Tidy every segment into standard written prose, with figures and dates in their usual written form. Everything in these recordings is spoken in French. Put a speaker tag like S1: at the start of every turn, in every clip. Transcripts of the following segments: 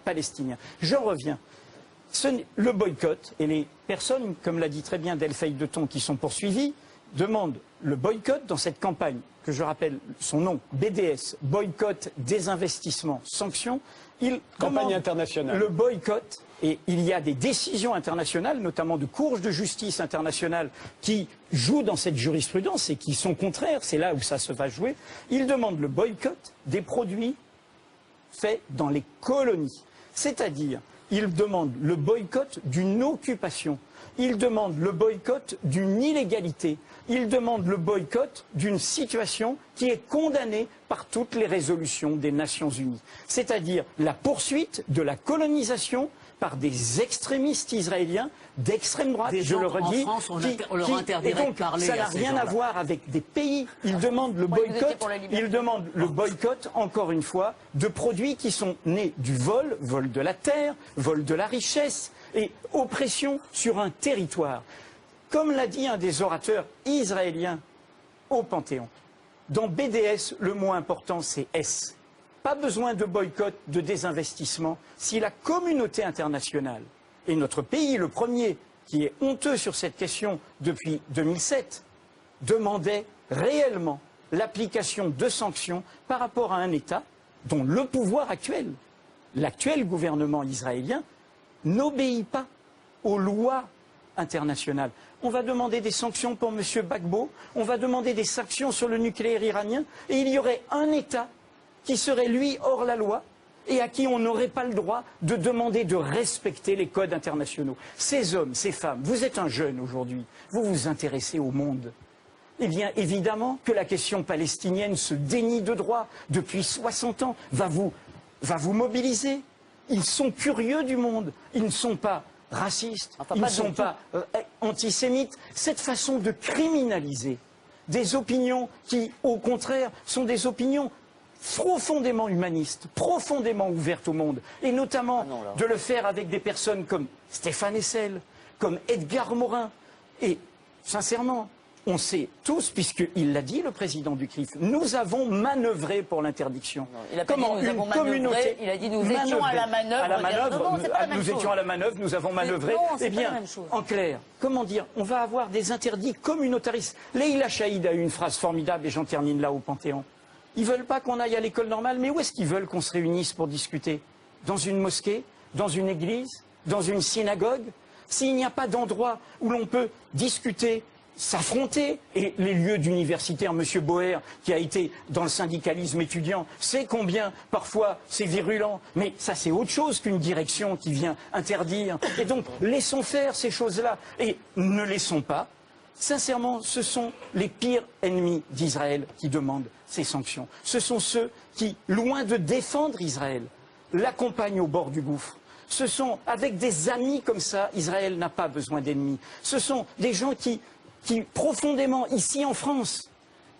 S1: palestiniens. Je reviens. Le boycott, et les personnes, comme l'a dit très bien Delphine de Thon, qui sont poursuivies, demandent le boycott dans cette campagne, que je rappelle son nom, BDS, boycott, désinvestissement, sanctions.
S2: Campagne internationale.
S1: Le boycott, et il y a des décisions internationales, notamment de cours de justice internationale, qui jouent dans cette jurisprudence et qui sont contraires, c'est là où ça se va jouer. Ils demandent le boycott des produits faits dans les colonies. C'est-à-dire, ils demandent le boycott d'une occupation. Ils demandent le boycott d'une illégalité. Ils demandent le boycott d'une situation qui est condamnée par toutes les résolutions des Nations Unies. C'est-à-dire la poursuite de la colonisation par des extrémistes israéliens d'extrême droite,
S3: je le redis,
S1: on leur interdirait de parler. Ça n'a rien à voir avec des pays. Ils demandent le boycott. Ils demandent le boycott, encore une fois, de produits qui sont nés du vol, vol de la terre, vol de la richesse et oppression sur un territoire. Comme l'a dit un des orateurs israéliens au Panthéon, dans BDS, le mot important c'est S. Pas besoin de boycott, de désinvestissement, si la communauté internationale, et notre pays le premier, qui est honteux sur cette question depuis 2007, demandait réellement l'application de sanctions par rapport à un État dont le pouvoir actuel, l'actuel gouvernement israélien, n'obéit pas aux lois internationales. On va demander des sanctions pour M. Gbagbo, on va demander des sanctions sur le nucléaire iranien, et il y aurait un État qui serait, lui, hors la loi, et à qui on n'aurait pas le droit de demander de respecter les codes internationaux. Ces hommes, ces femmes, vous êtes un jeune aujourd'hui, vous vous intéressez au monde. Eh bien, évidemment que la question palestinienne se dénie de droit depuis 60 ans, va vous mobiliser. Ils sont curieux du monde, ils ne sont pas racistes, ils ne sont pas antisémites. Cette façon de criminaliser des opinions qui, au contraire, sont des opinions profondément humanistes, profondément ouvertes au monde, et notamment de le faire avec des personnes comme Stéphane Hessel, comme Edgar Morin. Et sincèrement, on sait tous, puisqu'il l'a dit, le président du CRIF, nous avons manœuvré pour l'interdiction.
S3: Comment une communauté... Il a dit nous étions à la manœuvre.
S1: Nous étions à la manœuvre, nous avons manœuvré. Eh bien, en clair, comment dire, on va avoir des interdits communautaristes. Leïla Chaïd a eu une phrase formidable, et j'en termine là au Panthéon. Ils ne veulent pas qu'on aille à l'école normale, mais où est-ce qu'ils veulent qu'on se réunisse pour discuter? Dans une mosquée? Dans une église? Dans une synagogue? S'il n'y a pas d'endroit où l'on peut discuter, s'affronter, et les lieux d'universitaire, M. Boer, qui a été dans le syndicalisme étudiant, sait combien parfois c'est virulent, mais ça c'est autre chose qu'une direction qui vient interdire. Et donc laissons faire ces choses-là, et ne laissons pas. Sincèrement, ce sont les pires ennemis d'Israël qui demandent ces sanctions. Ce sont ceux qui, loin de défendre Israël, l'accompagnent au bord du gouffre. Ce sont, avec des amis comme ça, Israël n'a pas besoin d'ennemis. Ce sont des gens qui, profondément, ici en France,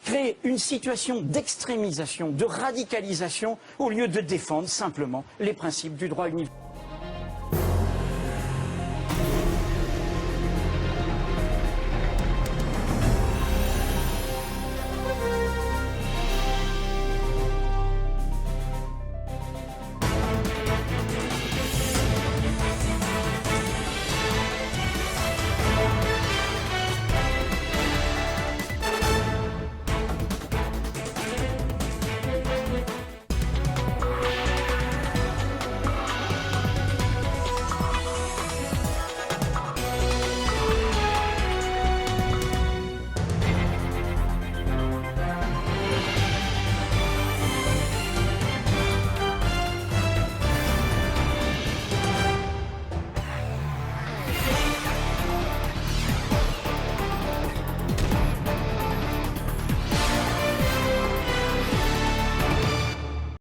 S1: créent une situation d'extrémisation, de radicalisation, au lieu de défendre simplement les principes du droit universel.